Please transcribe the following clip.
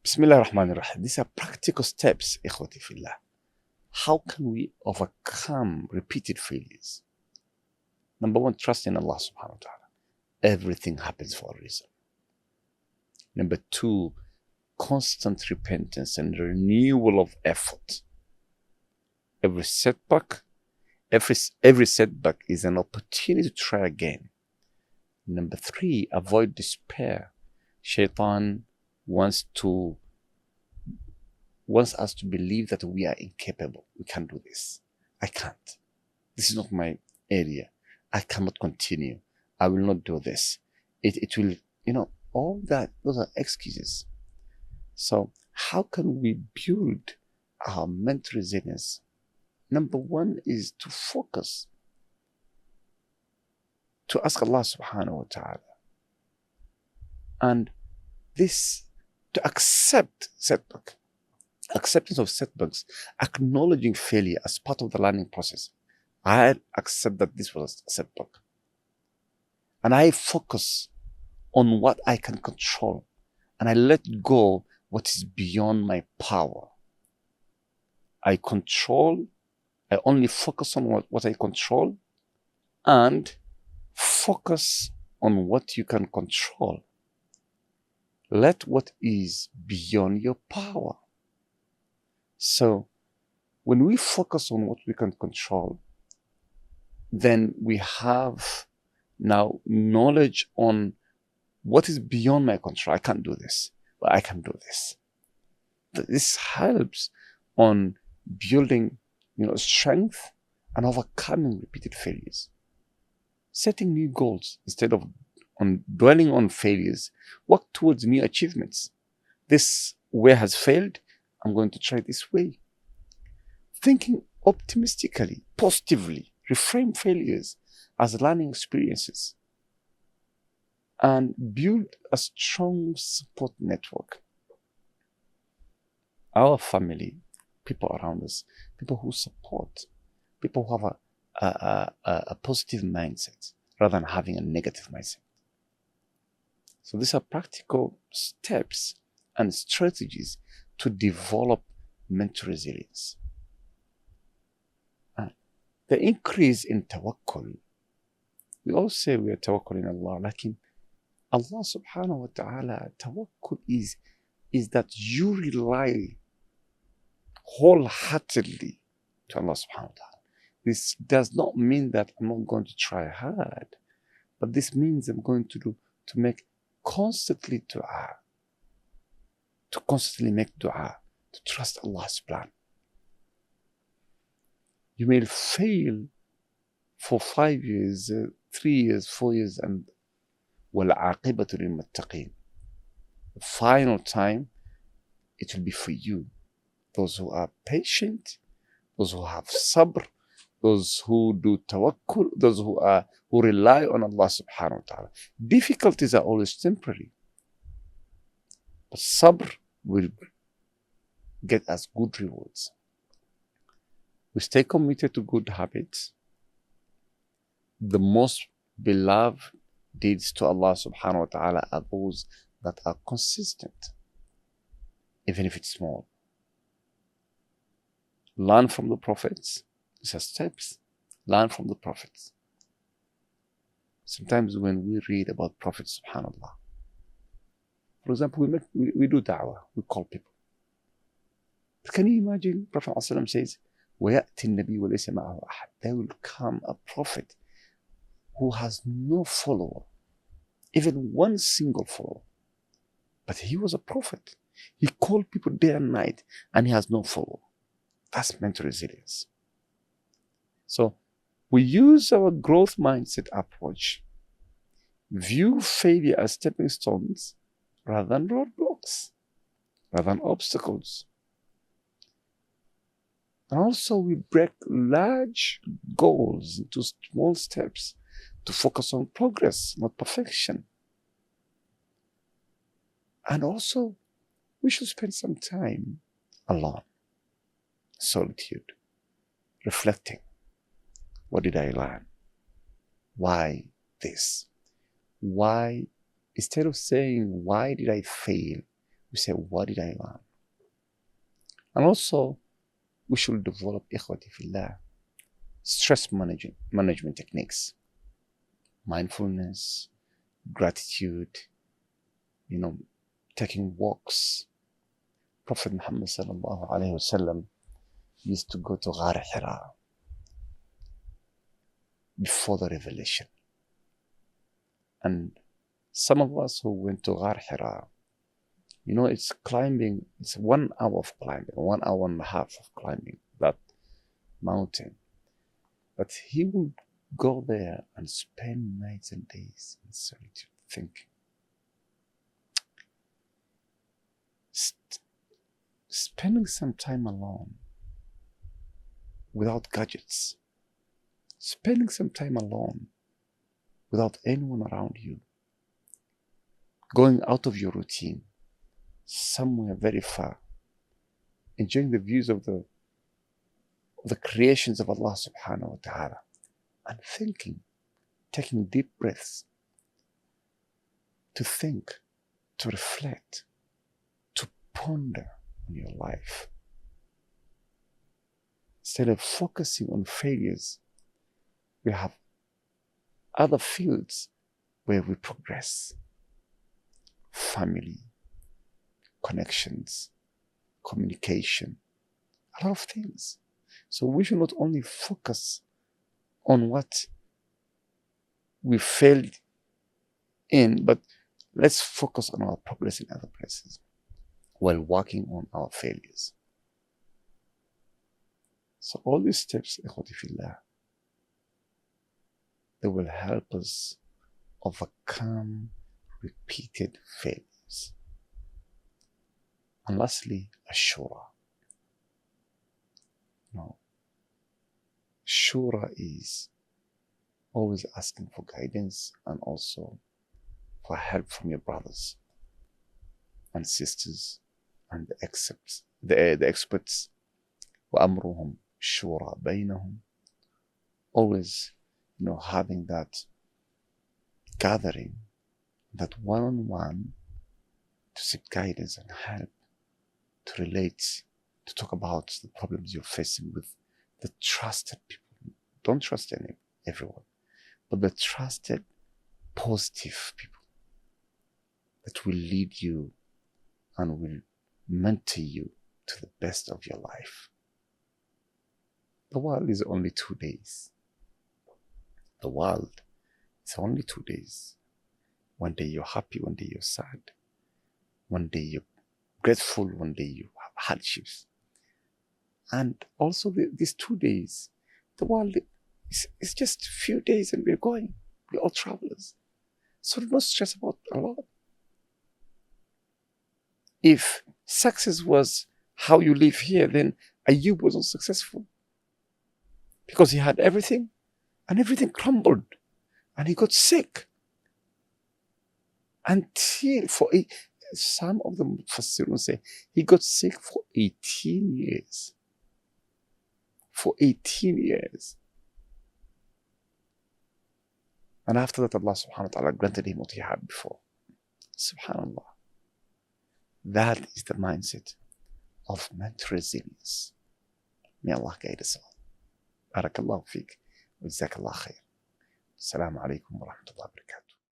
Bismillah ar-Rahman ar-Rahim. These are practical steps, ikhwati fillah. How can we overcome repeated failures? Number one, trust in Allah subhanahu wa ta'ala. Everything happens for a reason. Number two, constant repentance and renewal of effort. Every setback is an opportunity to try again. Number three, avoid despair. Shaitan wants us to believe that we are incapable. We can't do this. I can't. This is not my area. I cannot continue. I will not do this. It will, all that, those are excuses. So how can we build our mental resilience? Number one is to focus, to ask Allah subhanahu wa ta'ala. And this, to accept setback, acceptance of setbacks, acknowledging failure as part of the learning process. I accept that this was a setback. And I focus on what I can control. And I let go what is beyond my power. I only focus on what I control, and focus on what you can control. Let what is beyond your power. So when we focus on what we can control, then we have now knowledge on what is beyond my control. I can't do this, but I can do this. This helps on building, strength and overcoming repeated failures. Setting new goals instead of dwelling on failures. Work towards new achievements. This way has failed. I'm going to try this way. Thinking optimistically, positively, reframe failures as learning experiences, and build a strong support network. Our family, people around us, people who support, people who have a positive mindset rather than having a negative mindset. So these are practical steps and strategies to develop mental resilience. The increase in tawakkul. We all say we are tawakkuling Allah. Like Allah subhanahu wa ta'ala, tawakkul is that you rely wholeheartedly to Allah subhanahu wa ta'ala. This does not mean that I'm not going to try hard, but this means I'm going to make constantly dua, to constantly make dua, to trust Allah's plan. You may fail for 5 years, 3 years, 4 years, and وَالْعَاقِبَةُ لِلْمُتَّقِينَ. The final time, it will be for you. Those who are patient, those who have sabr, those who do tawakkul, those who rely on Allah subhanahu wa ta'ala. Difficulties are always temporary. But sabr will get us good rewards. We stay committed to good habits. The most beloved deeds to Allah subhanahu wa ta'ala are those that are consistent, even if it's small. Learn from the prophets. These are steps. Learn from the prophets. Sometimes when we read about prophets, subhanallah, for example, we do da'wah, we call people. But can you imagine Prophet ﷺ says, وَيَأْتِ النَّبِيُّ وَلَيْسَ مَعَهُ أَحَدٌ. There will come a prophet who has no follower, even one single follower. But he was a prophet. He called people day and night, and he has no follower. That's mental resilience. So we use our growth mindset approach. View failure as stepping stones rather than roadblocks, rather than obstacles. And also we break large goals into small steps to focus on progress, not perfection. And also we should spend some time alone, solitude, reflecting. What did I learn? Why this? Why, instead of saying, why did I fail? We say, what did I learn? And also, we should develop ikhwati fillah, stress management techniques, mindfulness, gratitude, taking walks. Prophet Muhammad sallallahu alaihi wasallam used to go to Ghar Hira before the revelation. And some of us who went to Ghar Hira, it's climbing, it's 1 hour of climbing, 1 hour and a half of climbing that mountain. But he would go there and spend nights and days in solitude, thinking. Spending some time alone without gadgets, spending some time alone without anyone around you, going out of your routine, somewhere very far, enjoying the views of the creations of Allah subhanahu wa ta'ala, and thinking, taking deep breaths to think, to reflect, to ponder on your life. Instead of focusing on failures, we have other fields where we progress. Family, connections, communication, a lot of things. So we should not only focus on what we failed in, but let's focus on our progress in other places while working on our failures. So all these steps, ikhwati fillah, they will help us overcome repeated failures. And lastly, ashura. Shura is always asking for guidance and also for help from your brothers and sisters and the experts. وَأَمْرُهُمْ شُورَى بَيْنَهُمْ. Always, having that gathering, that one-on-one, to seek guidance and help, to relate, to talk about the problems you're facing with the trusted people. Don't trust everyone, but the trusted, positive people that will lead you and will mentor you to the best of your life. The world is only 2 days. The world is only 2 days. One day you're happy, one day you're sad. One day you're grateful, one day you have hardships. And also these 2 days, the world is just a few days and we're going. We're all travelers. So don't stress about a lot. If success was how you live here, then Ayub wasn't successful. Because he had everything and everything crumbled and he got sick. Until some of the Mufassirun say he got sick for 18 years. For 18 years. And after that, Allah subhanahu wa ta'ala granted him what he had before. Subhanallah. That is the mindset of mental resilience. May Allah guide us all. Barakallahu feek. Wa jazakallah khair. Assalamu alaikum wa rahmatullahi wa barakatuh.